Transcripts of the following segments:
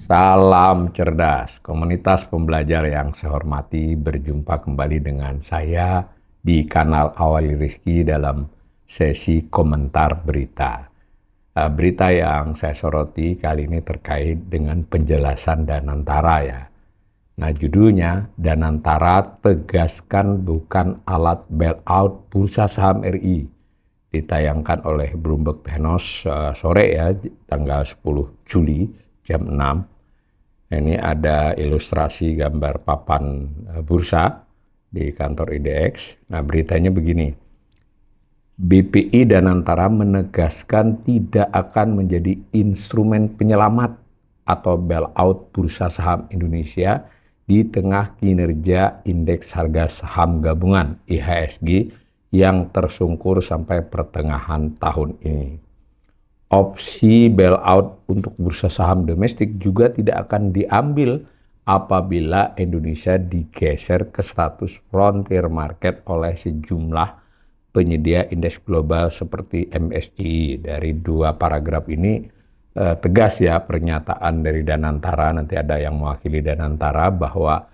Salam cerdas, komunitas pembelajar yang saya hormati, berjumpa kembali dengan saya di kanal Awali Rizky dalam sesi komentar berita. Berita yang saya soroti kali ini terkait dengan penjelasan Danantara ya. Nah, judulnya Danantara tegaskan bukan alat bailout bursa saham RI. Ditayangkan oleh Bloomberg Technos sore ya, tanggal 10 Juli jam 6. Ini ada ilustrasi gambar papan bursa di kantor IDX. Nah, beritanya begini. BPI Danantara menegaskan tidak akan menjadi instrumen penyelamat atau bailout bursa saham Indonesia di tengah kinerja indeks harga saham gabungan IHSG yang tersungkur sampai pertengahan tahun ini. Opsi bailout untuk bursa saham domestik juga tidak akan diambil apabila Indonesia digeser ke status frontier market oleh sejumlah penyedia indeks global seperti MSCI. Dari dua paragraf ini tegas ya pernyataan dari Danantara, nanti ada yang mewakili Danantara bahwa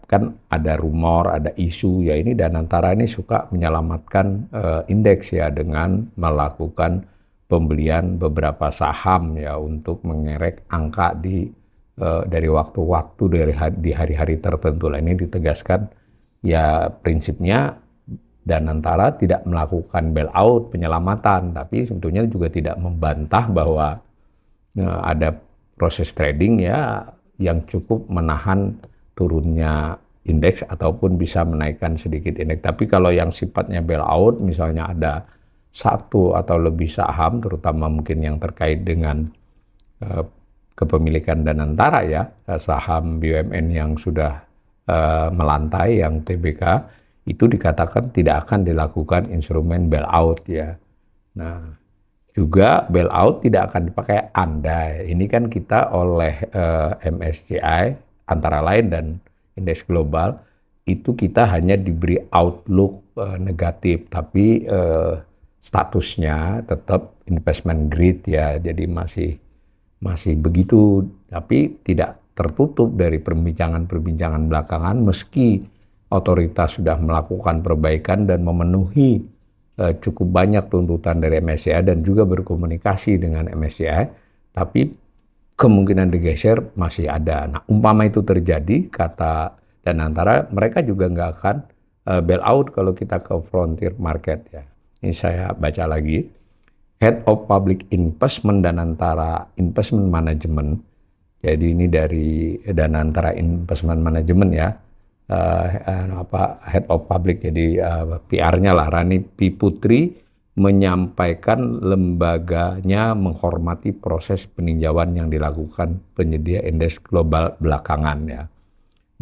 kan ada rumor, ada isu ya, ini Danantara ini suka menyelamatkan indeks ya dengan melakukan pembelian beberapa saham ya untuk mengerek angka dari waktu-waktu di hari-hari tertentu. Lah ini ditegaskan ya prinsipnya Danantara tidak melakukan bailout penyelamatan, tapi sebetulnya juga tidak membantah bahwa ada proses trading ya yang cukup menahan turunnya indeks ataupun bisa menaikkan sedikit indeks. Tapi kalau yang sifatnya bailout, misalnya ada satu atau lebih saham, terutama mungkin yang terkait dengan kepemilikan Danantara ya, saham BUMN yang sudah melantai, yang TBK, itu dikatakan tidak akan dilakukan instrumen bailout ya. Nah, juga bailout tidak akan dipakai andai. Ini kan kita oleh MSCI antara lain dan indeks global itu kita hanya diberi outlook negatif, tapi statusnya tetap investment grade ya. Jadi masih begitu, tapi tidak tertutup dari perbincangan belakangan meski otoritas sudah melakukan perbaikan dan memenuhi cukup banyak tuntutan dari MSCI dan juga berkomunikasi dengan MSCI, tapi kemungkinan digeser masih ada. Nah, umpama itu terjadi, kata Danantara, mereka juga nggak akan bailout kalau kita ke frontier market ya. Ini saya baca lagi. Head of Public Investment Danantara Investment Management, jadi ini dari Danantara Investment Management ya, Head of Public, jadi PR-nya lah, Rani P. Putri menyampaikan lembaganya menghormati proses peninjauan yang dilakukan penyedia indeks global belakangan ya.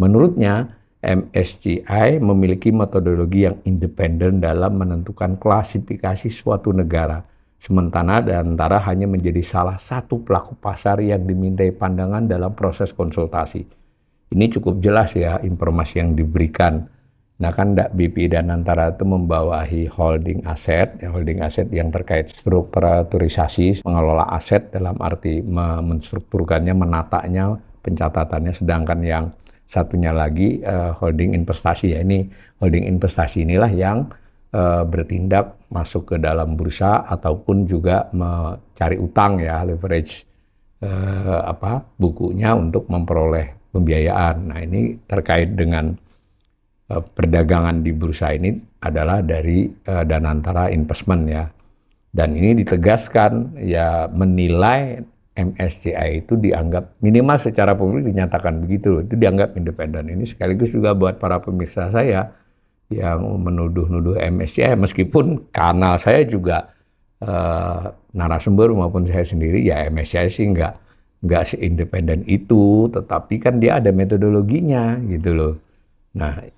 Menurutnya, MSCI memiliki metodologi yang independen dalam menentukan klasifikasi suatu negara, sementara Danantara hanya menjadi salah satu pelaku pasar yang dimintai pandangan dalam proses konsultasi. Ini cukup jelas ya informasi yang diberikan. Nah kan BPI Danantara itu membawahi holding aset yang terkait strukturalisasi, mengelola aset dalam arti menstrukturkannya, menatanya, pencatatannya, sedangkan yang satunya lagi holding investasi ya. Ini holding investasi inilah yang bertindak masuk ke dalam bursa ataupun juga mencari utang ya, leverage bukunya untuk memperoleh pembiayaan. Nah ini terkait dengan perdagangan di bursa ini adalah dari Danantara Investment ya. Dan ini ditegaskan ya, menilai MSCI itu dianggap minimal secara publik dinyatakan begitu, itu dianggap independen. Ini sekaligus juga buat para pemirsa saya yang menuduh-nuduh MSCI, meskipun kanal saya juga narasumber maupun saya sendiri ya MSCI sih nggak seindependen itu, tetapi kan dia ada metodologinya gitu loh. Nah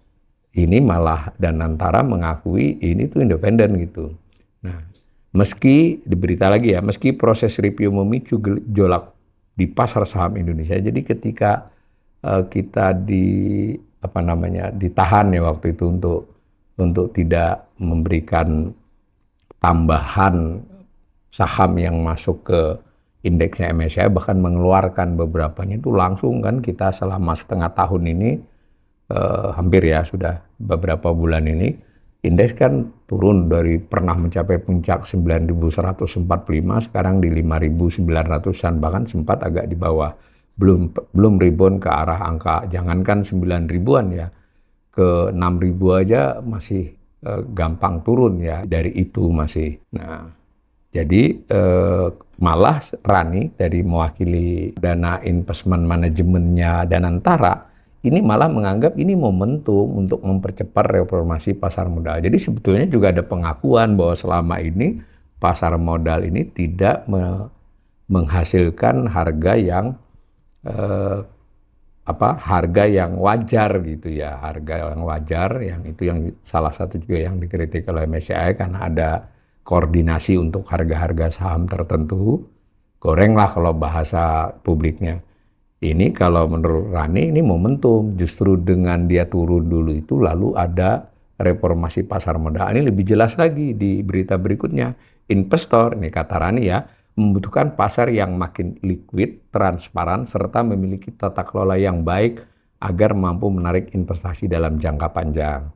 ini malah Danantara mengakui ini tuh independen gitu. Nah meski diberita lagi ya, meski proses review memicu gejolak di pasar saham Indonesia, jadi ketika kita ditahan ya waktu itu untuk tidak memberikan tambahan saham yang masuk ke indeksnya MSCI bahkan mengeluarkan beberapanya itu langsung kan kita selama setengah tahun ini hampir ya sudah beberapa bulan ini indeks kan turun dari pernah mencapai puncak 9.145 sekarang di 5.900-an bahkan sempat agak di bawah belum rebound ke arah angka jangankan 9 ribuan ya ke 6 ribu aja masih gampang turun ya dari itu masih. Nah, jadi malah Rani dari mewakili dana investment manajemennya Danantara ini malah menganggap ini momentum untuk mempercepat reformasi pasar modal. Jadi sebetulnya juga ada pengakuan bahwa selama ini pasar modal ini tidak menghasilkan harga yang harga yang wajar gitu ya, harga yang wajar yang itu yang salah satu juga yang dikritik oleh MSCI karena ada koordinasi untuk harga-harga saham tertentu. Gorenglah kalau bahasa publiknya. Ini kalau menurut Rani ini momentum, justru dengan dia turun dulu itu lalu ada reformasi pasar modal. Ini lebih jelas lagi di berita berikutnya. Investor, ini kata Rani ya, membutuhkan pasar yang makin liquid, transparan, serta memiliki tata kelola yang baik agar mampu menarik investasi dalam jangka panjang.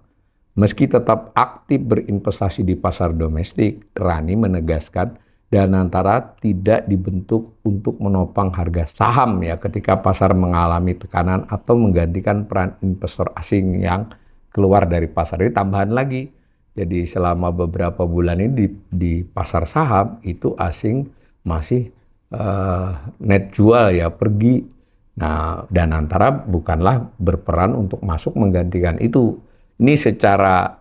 Meski tetap aktif berinvestasi di pasar domestik, Rani menegaskan Danantara tidak dibentuk untuk menopang harga saham ya ketika pasar mengalami tekanan atau menggantikan peran investor asing yang keluar dari pasar. Ini tambahan lagi. Jadi selama beberapa bulan ini di pasar saham itu asing masih net jual ya pergi. Nah, Danantara bukanlah berperan untuk masuk menggantikan itu. Ini secara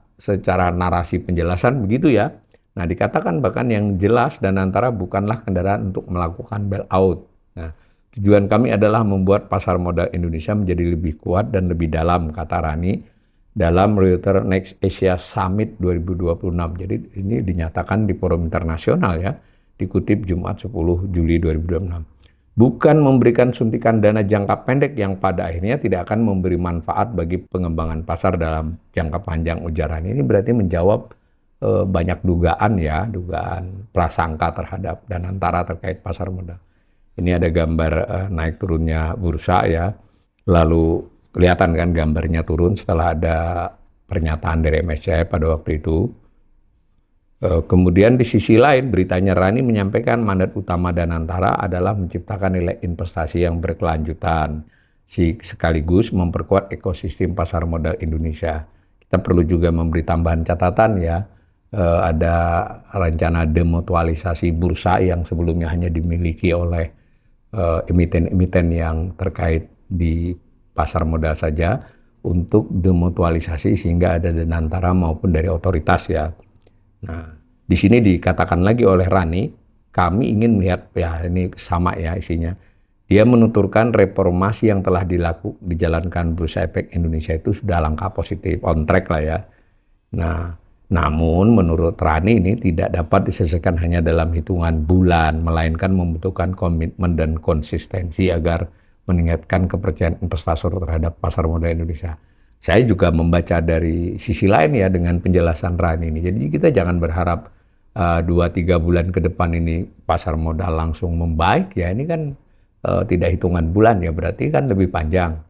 narasi penjelasan begitu ya. Nah, dikatakan bahkan yang jelas Danantara bukanlah kendaraan untuk melakukan bailout. Nah, tujuan kami adalah membuat pasar modal Indonesia menjadi lebih kuat dan lebih dalam, kata Rani dalam Reuters Next Asia Summit 2026. Jadi ini dinyatakan di forum internasional ya. Dikutip Jumat 10 Juli 2026. Bukan memberikan suntikan dana jangka pendek yang pada akhirnya tidak akan memberi manfaat bagi pengembangan pasar dalam jangka panjang, ujar Rani. Ini berarti menjawab banyak dugaan ya, dugaan prasangka terhadap Danantara terkait pasar modal. Ini ada gambar naik turunnya bursa ya, lalu kelihatan kan gambarnya turun setelah ada pernyataan dari MSCI pada waktu itu. Kemudian di sisi lain beritanya Rani menyampaikan mandat utama Danantara adalah menciptakan nilai investasi yang berkelanjutan sekaligus memperkuat ekosistem pasar modal Indonesia. Kita perlu juga memberi tambahan catatan ya, ada rencana demutualisasi bursa yang sebelumnya hanya dimiliki oleh emiten-emiten yang terkait di pasar modal saja untuk demutualisasi sehingga ada Danantara maupun dari otoritas ya. Nah, di sini dikatakan lagi oleh Rani, kami ingin melihat, ya ini sama ya isinya, dia menuturkan reformasi yang telah dijalankan Bursa Efek Indonesia itu sudah langkah positif, on track lah ya. Nah, namun menurut Rani ini tidak dapat diselesaikan hanya dalam hitungan bulan, melainkan membutuhkan komitmen dan konsistensi agar meningkatkan kepercayaan investor terhadap pasar modal Indonesia. Saya juga membaca dari sisi lain ya dengan penjelasan Rani ini. Jadi kita jangan berharap 2-3 bulan ke depan ini pasar modal langsung membaik ya. Ini kan tidak hitungan bulan ya, berarti kan lebih panjang.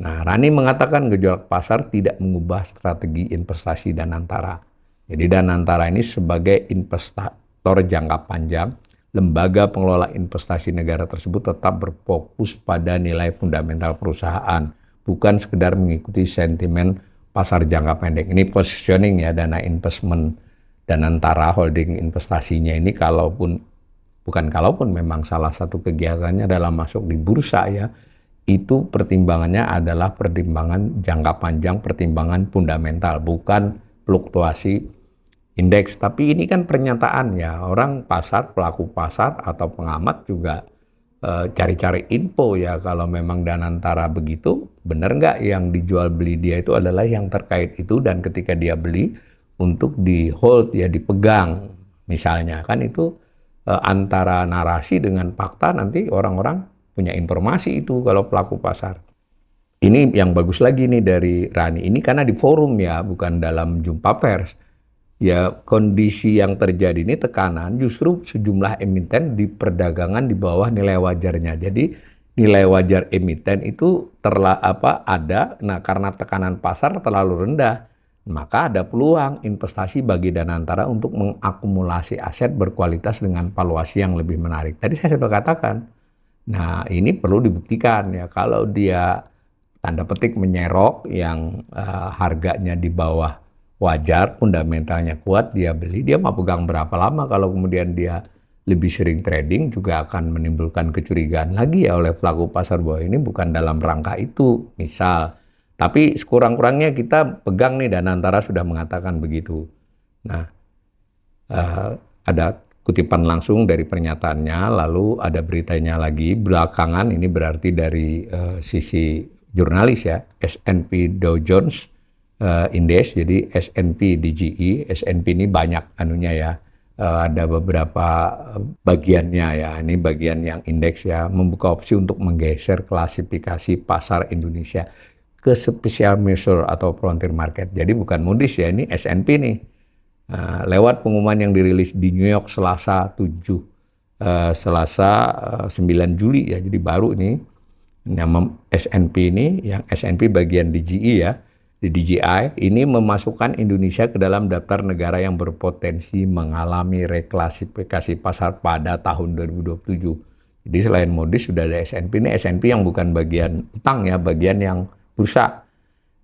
Nah, Rani mengatakan gejolak pasar tidak mengubah strategi investasi Danantara. Jadi Danantara ini sebagai investor jangka panjang, lembaga pengelola investasi negara tersebut tetap berfokus pada nilai fundamental perusahaan, bukan sekedar mengikuti sentimen pasar jangka pendek. Ini positioning ya, dana investment Danantara holding investasinya ini kalaupun memang salah satu kegiatannya adalah masuk di bursa ya, itu pertimbangannya adalah pertimbangan jangka panjang, pertimbangan fundamental, bukan fluktuasi indeks. Tapi ini kan pernyataan ya, orang pasar, pelaku pasar atau pengamat juga cari-cari info ya, kalau memang Danantara begitu, benar nggak yang dijual beli dia itu adalah yang terkait itu, dan ketika dia beli untuk di hold ya, dipegang misalnya, kan itu antara narasi dengan fakta, nanti orang-orang punya informasi itu kalau pelaku pasar. Ini yang bagus lagi nih dari Rani, ini karena di forum ya, bukan dalam jumpa pers. Ya, kondisi yang terjadi ini tekanan justru sejumlah emiten di perdagangan di bawah nilai wajarnya. Jadi nilai wajar emiten itu ada. Nah, karena tekanan pasar terlalu rendah, maka ada peluang investasi bagi Danantara untuk mengakumulasi aset berkualitas dengan valuasi yang lebih menarik. Tadi saya sudah katakan. Nah, ini perlu dibuktikan ya. Kalau dia tanda petik menyerok yang harganya di bawah wajar, fundamentalnya kuat, dia beli, dia mau pegang berapa lama. Kalau kemudian dia lebih sering trading juga akan menimbulkan kecurigaan lagi ya oleh pelaku pasar bahwa ini bukan dalam rangka itu, misal. Tapi sekurang-kurangnya kita pegang nih, Danantara sudah mengatakan begitu. Nah, ada kutipan langsung dari pernyataannya, lalu ada beritanya lagi belakangan, ini berarti dari sisi jurnalis ya, S&P Dow Jones Index, jadi S&P DJI, S&P ini banyak anunya ya, ada beberapa bagiannya ya, ini bagian yang indeks ya, membuka opsi untuk menggeser klasifikasi pasar Indonesia ke special measure atau frontier market. Jadi bukan Moody's ya, ini S&P nih. Lewat pengumuman yang dirilis di New York Selasa 9 Juli ya, jadi baru ini. Nama S&P ini, yang S&P bagian DJI ya, di DJI ini memasukkan Indonesia ke dalam daftar negara yang berpotensi mengalami reklasifikasi pasar pada tahun 2027. Jadi selain Moody's sudah ada S&P, ini S&P yang bukan bagian utang ya, bagian yang bursa.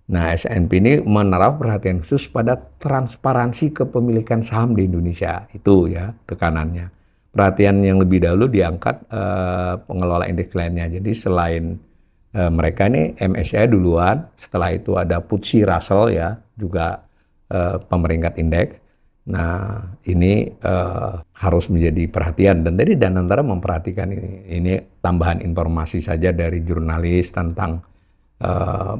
Nah, S&P ini menaruh perhatian khusus pada transparansi kepemilikan saham di Indonesia. Itu ya tekanannya. Perhatian yang lebih dahulu diangkat pengelola indeks lainnya. Jadi selain mereka ini MSCI duluan, setelah itu ada FTSE Russell ya, juga pemeringkat indeks. Nah, ini harus menjadi perhatian. Dan tadi Danantara memperhatikan ini. Ini tambahan informasi saja dari jurnalis tentang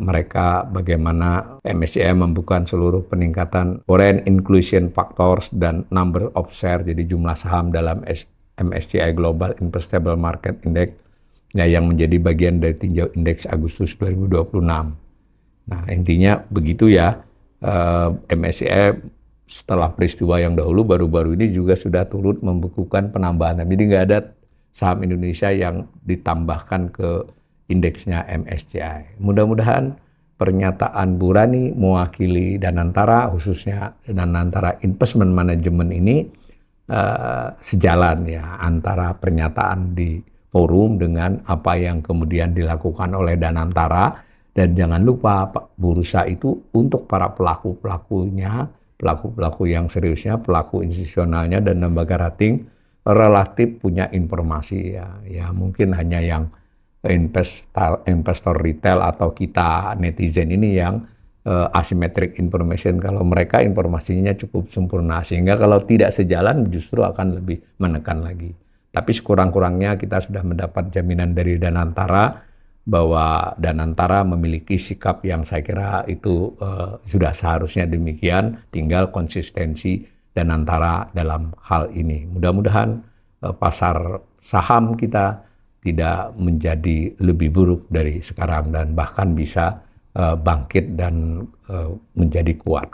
mereka bagaimana MSCI membuka seluruh peningkatan foreign inclusion factors dan number of share, jadi jumlah saham dalam MSCI Global Investable Market Index ya, yang menjadi bagian dari tinjau indeks Agustus 2026. Nah, intinya begitu ya, MSCI setelah peristiwa yang dahulu baru-baru ini juga sudah turut membukukan penambahan. Jadi nggak ada saham Indonesia yang ditambahkan ke indeksnya MSCI. Mudah-mudahan pernyataan Bu Rani mewakili Danantara, khususnya Danantara Investment Management ini sejalan ya antara pernyataan di forum dengan apa yang kemudian dilakukan oleh Danantara. Dan jangan lupa bursa itu untuk para pelaku-pelakunya, pelaku-pelaku yang seriusnya, pelaku institusionalnya dan lembaga rating relatif punya informasi ya mungkin hanya yang investor retail atau kita netizen ini yang asymmetric information. Kalau mereka informasinya cukup sempurna, sehingga kalau tidak sejalan justru akan lebih menekan lagi. Tapi sekurang-kurangnya kita sudah mendapat jaminan dari Danantara bahwa Danantara memiliki sikap yang saya kira itu sudah seharusnya demikian, tinggal konsistensi Danantara dalam hal ini. Mudah-mudahan pasar saham kita tidak menjadi lebih buruk dari sekarang dan bahkan bisa bangkit dan menjadi kuat.